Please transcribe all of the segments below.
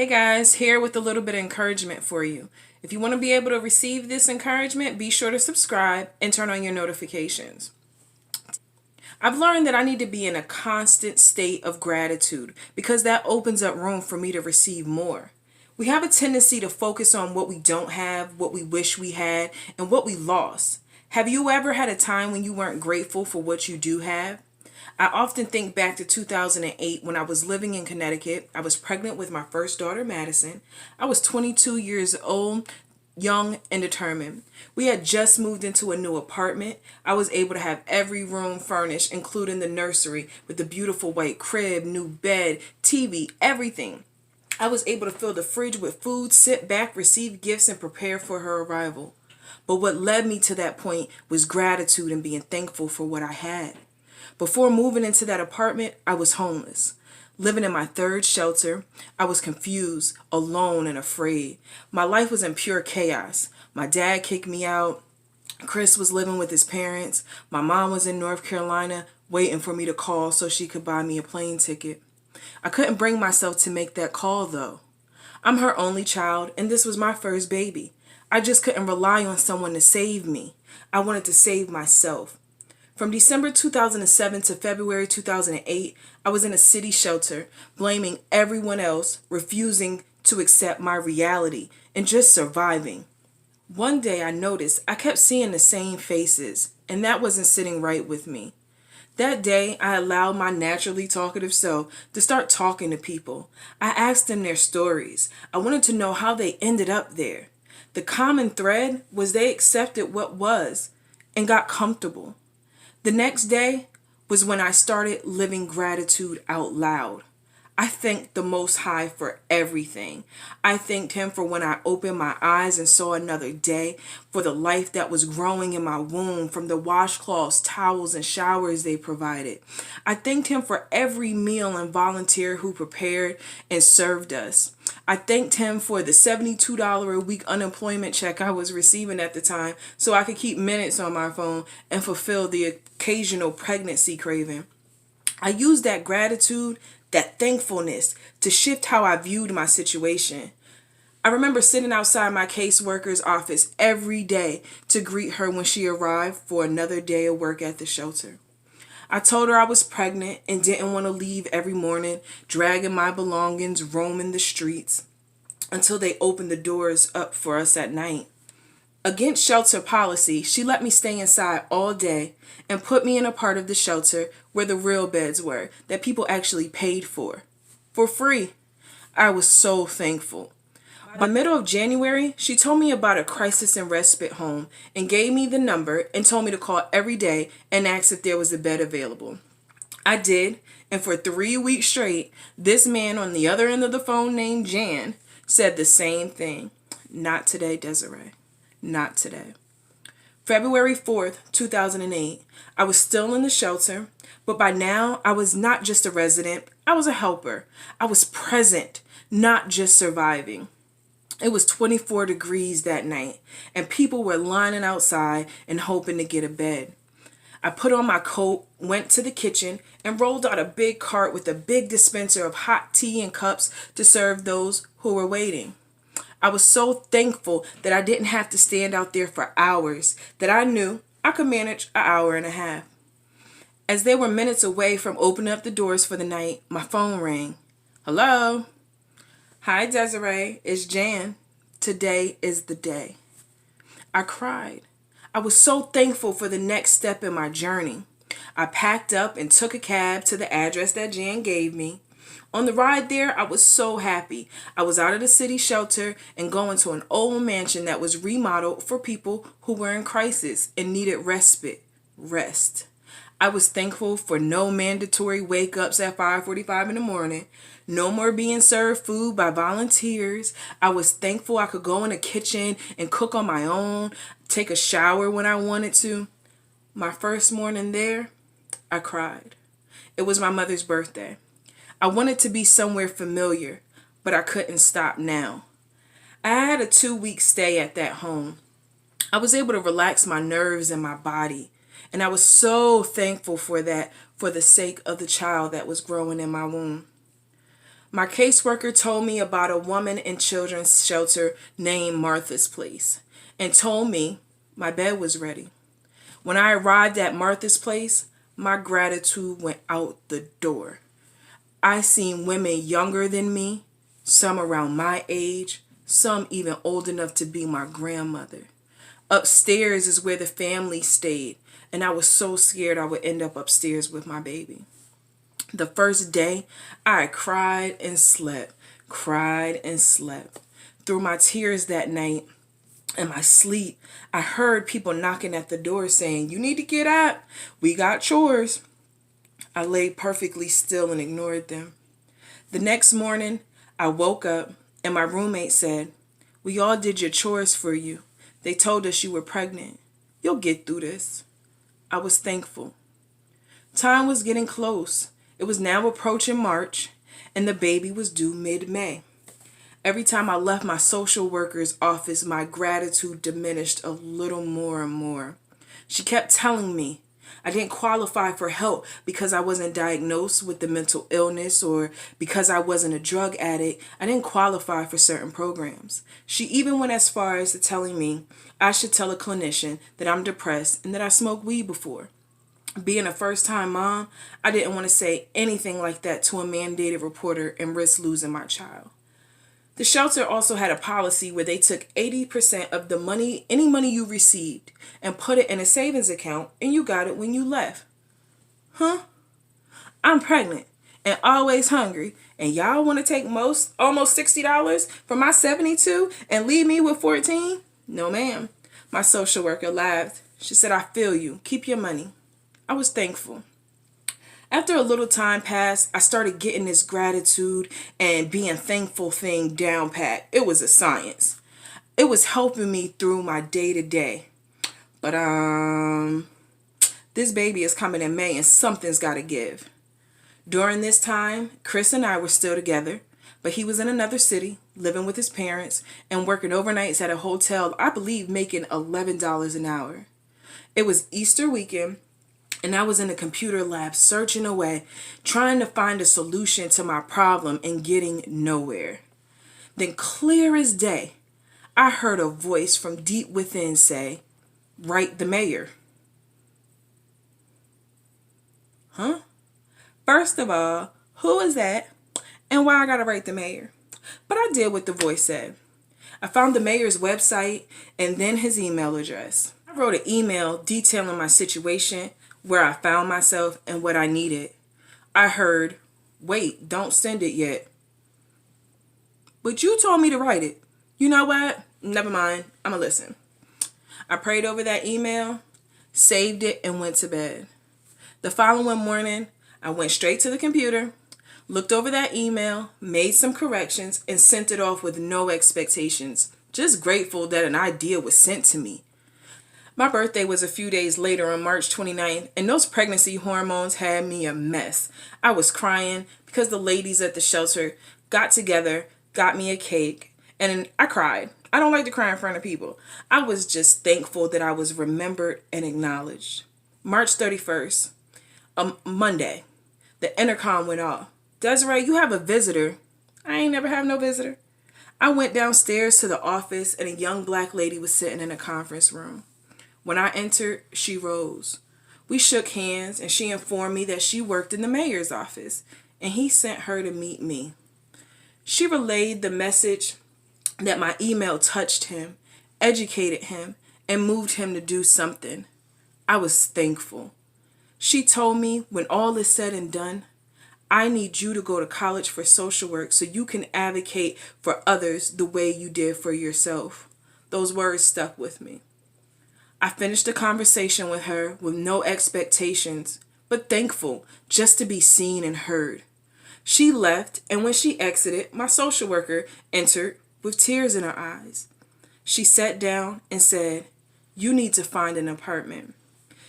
guys, here with a little bit of encouragement for you. If you want to be able to receive this encouragement, be sure to subscribe and turn on your notifications. I've learned that I need to be in a constant state of gratitude because that opens up room for me to receive more. We have a tendency to focus on what we don't have, what we wish we had, and what we lost. Have you ever had a time when you weren't grateful for what you do have? I often think back to 2008 when I was living in Connecticut. I was pregnant with my first daughter, Madison. I was 22 years old, young and determined. We had just moved into a new apartment. I was able to have every room furnished, including the nursery, with the beautiful white crib, new bed, TV, everything. I was able to fill the fridge with food, sit back, receive gifts, and prepare for her arrival. But what led me to that point was gratitude and being thankful for what I had. Before moving into that apartment, I was homeless. Living in my third shelter, I was confused, alone, and afraid. My life was in pure chaos. My dad kicked me out. Chris was living with his parents. My mom was in North Carolina waiting for me to call so she could buy me a plane ticket. I couldn't bring myself to make that call, though. I'm her only child, and this was my first baby. I just couldn't rely on someone to save me. I wanted to save myself. From December 2007 to February 2008, I was in a city shelter, blaming everyone else, refusing to accept my reality, and just surviving. One day I noticed I kept seeing the same faces, and that wasn't sitting right with me. That day, I allowed my naturally talkative self to start talking to people. I asked them their stories. I wanted to know how they ended up there. The common thread was they accepted what was and got comfortable. The next day was when I started living gratitude out loud. I thanked the Most High for everything. I thanked Him for when I opened my eyes and saw another day, for the life that was growing in my womb, from the washcloths, towels, and showers they provided. I thanked Him for every meal and volunteer who prepared and served us. I thanked Him for the $72 a week unemployment check I was receiving at the time so I could keep minutes on my phone and fulfill the occasional pregnancy craving. I used that gratitude, that thankfulness, to shift how I viewed my situation. I remember sitting outside my caseworker's office every day to greet her when she arrived for another day of work at the shelter. I told her I was pregnant and didn't want to leave every morning, dragging my belongings, roaming the streets, until they opened the doors up for us at night. Against shelter policy, she let me stay inside all day and put me in a part of the shelter where the real beds were, that people actually paid for free. I was so thankful. By the middle of January, she told me about a crisis and respite home and gave me the number and told me to call every day and ask if there was a bed available. I did, and for 3 weeks straight, this man on the other end of the phone named Jan said the same thing. Not today, Desiree. Not today. February 4th, 2008, I was still in the shelter, but by now I was not just a resident, I was a helper. I was present, not just surviving. It was 24 degrees that night, and people were lining outside and hoping to get a bed. I put on my coat, went to the kitchen, and rolled out a big cart with a big dispenser of hot tea and cups to serve those who were waiting. I was so thankful that I didn't have to stand out there for hours, that I knew I could manage an hour and a half. As they were minutes away from opening up the doors for the night, my phone rang. Hello? Hi, Desiree. It's Jan. Today is the day. I cried. I was so thankful for the next step in my journey. I packed up and took a cab to the address that Jan gave me. On the ride there, I was so happy. I was out of the city shelter and going to an old mansion that was remodeled for people who were in crisis and needed respite, rest. I was thankful for no mandatory wake-ups at 5:45 in the morning, no more being served food by volunteers. I was thankful I could go in the kitchen and cook on my own, take a shower when I wanted to. My first morning there, I cried. It was my mother's birthday. I wanted to be somewhere familiar, but I couldn't stop now. I had a 2-week stay at that home. I was able to relax my nerves and my body, and I was so thankful for that, for the sake of the child that was growing in my womb. My caseworker told me about a woman in children's shelter named Martha's Place and told me my bed was ready. When I arrived at Martha's Place, my gratitude went out the door. I seen women younger than me, some around my age, some even old enough to be my grandmother. Upstairs is where the family stayed, and I was so scared I would end up upstairs with my baby. The first day, I cried and slept, cried and slept. Through my tears that night and my sleep, I heard people knocking at the door saying, "You need to get up. We got chores." I lay perfectly still and ignored them. The next morning, I woke up and my roommate said, "We all did your chores for you. They told us you were pregnant. You'll get through this." I was thankful. Time was getting close. It was now approaching March, and the baby was due mid-May. Every time I left my social worker's office, my gratitude diminished a little more and more. She kept telling me I didn't qualify for help because I wasn't diagnosed with the mental illness or because I wasn't a drug addict. I didn't qualify for certain programs. She even went as far as to telling me I should tell a clinician that I'm depressed and that I smoked weed before. Being a first-time mom, I didn't want to say anything like that to a mandated reporter and risk losing my child. The shelter also had a policy where they took 80% of the money, any money you received, and put it in a savings account, and you got it when you left. Huh? I'm pregnant and always hungry, and y'all want to take almost $60 from my 72 and leave me with 14? No, ma'am. My social worker laughed. She said, "I feel you. Keep your money." I was thankful. After a little time passed, I started getting this gratitude and being thankful thing down pat. It was a science. It was helping me through my day-to-day. But this baby is coming in May and something's got to give. During this time, Chris and I were still together, but he was in another city, living with his parents and working overnights at a hotel, I believe making $11 an hour. It was Easter weekend, and I was in the computer lab searching away, trying to find a solution to my problem and getting nowhere. Then clear as day, I heard a voice from deep within say, "Write the mayor." Huh? First of all, who is that and why I gotta write the mayor? But I did what the voice said. I found the mayor's website and then his email address. I wrote an email detailing my situation, where I found myself, and what I needed. I heard, "Wait, don't send it yet." "But you told me to write it." "You know what? Never mind. I'ma listen." I prayed over that email, saved it, and went to bed. The following morning, I went straight to the computer, looked over that email, made some corrections, and sent it off with no expectations. Just grateful that an idea was sent to me. My birthday was a few days later on March 29th, and those pregnancy hormones had me a mess. I was crying because the ladies at the shelter got together, got me a cake, and I cried. I don't like to cry in front of people. I was just thankful that I was remembered and acknowledged. March 31st, a Monday, the intercom went off. "Desiree, you have a visitor." I ain't never have no visitor. I went downstairs to the office, and a young black lady was sitting in a conference room. When I entered, she rose. We shook hands, and she informed me that she worked in the mayor's office, and he sent her to meet me. She relayed the message that my email touched him, educated him, and moved him to do something. I was thankful. She told me, when all is said and done, I need you to go to college for social work so you can advocate for others the way you did for yourself. Those words stuck with me. I finished the conversation with her with no expectations, but thankful just to be seen and heard. She left, and when she exited, my social worker entered with tears in her eyes. She sat down and said, "You need to find an apartment.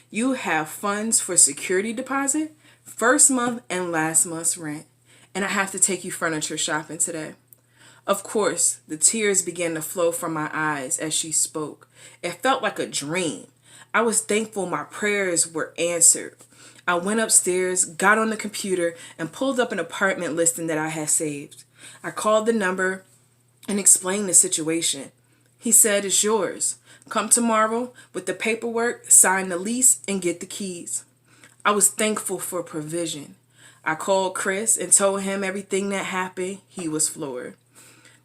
You have funds for security deposit, first month and last month's rent, and I have to take you furniture shopping today." Of course, the tears began to flow from my eyes as she spoke. It felt like a dream. I was thankful my prayers were answered. I went upstairs, got on the computer, and pulled up an apartment listing that I had saved. I called the number and explained the situation. He said, "It's yours. Come tomorrow with the paperwork, sign the lease, and get the keys." I was thankful for provision. I called Chris and told him everything that happened. He was floored.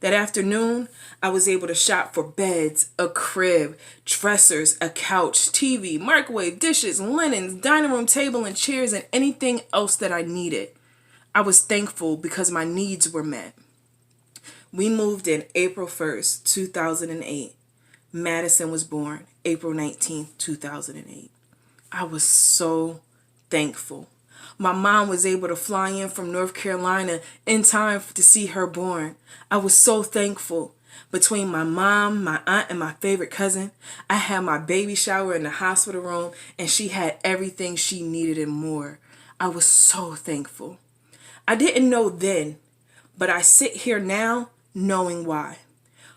That afternoon, I was able to shop for beds, a crib, dressers, a couch, TV, microwave, dishes, linens, dining room table, and chairs, and anything else that I needed. I was thankful because my needs were met. We moved in April 1st, 2008. Madison was born April 19th, 2008. I was so thankful. My mom was able to fly in from North Carolina in time to see her born. I was so thankful. Between my mom, my aunt, and my favorite cousin, I had my baby shower in the hospital room, and she had everything she needed and more. I was so thankful. I didn't know then, but I sit here now knowing why.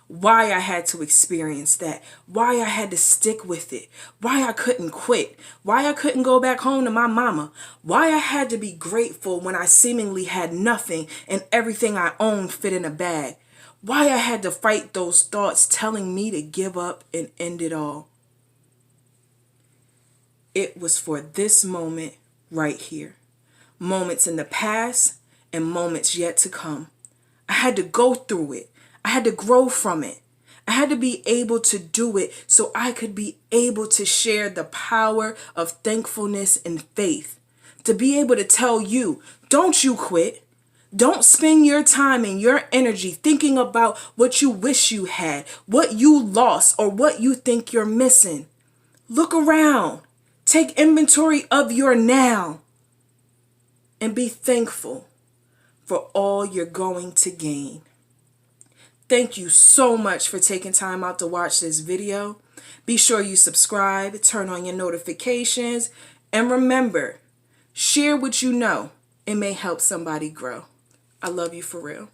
Why I had to experience that, why I had to stick with it, why I couldn't quit, why I couldn't go back home to my mama, why I had to be grateful when I seemingly had nothing and everything I owned fit in a bag, why I had to fight those thoughts telling me to give up and end it all. It was for this moment right here. Moments in the past and moments yet to come. I had to go through it. I had to grow from it. I had to be able to do it so I could be able to share the power of thankfulness and faith. To be able to tell you, don't you quit. Don't spend your time and your energy thinking about what you wish you had, what you lost, or what you think you're missing. Look around. Take inventory of your now. And be thankful for all you're going to gain. Thank you so much for taking time out to watch this video. Be sure you subscribe, turn on your notifications, and remember, share what you know. It may help somebody grow. I love you for real.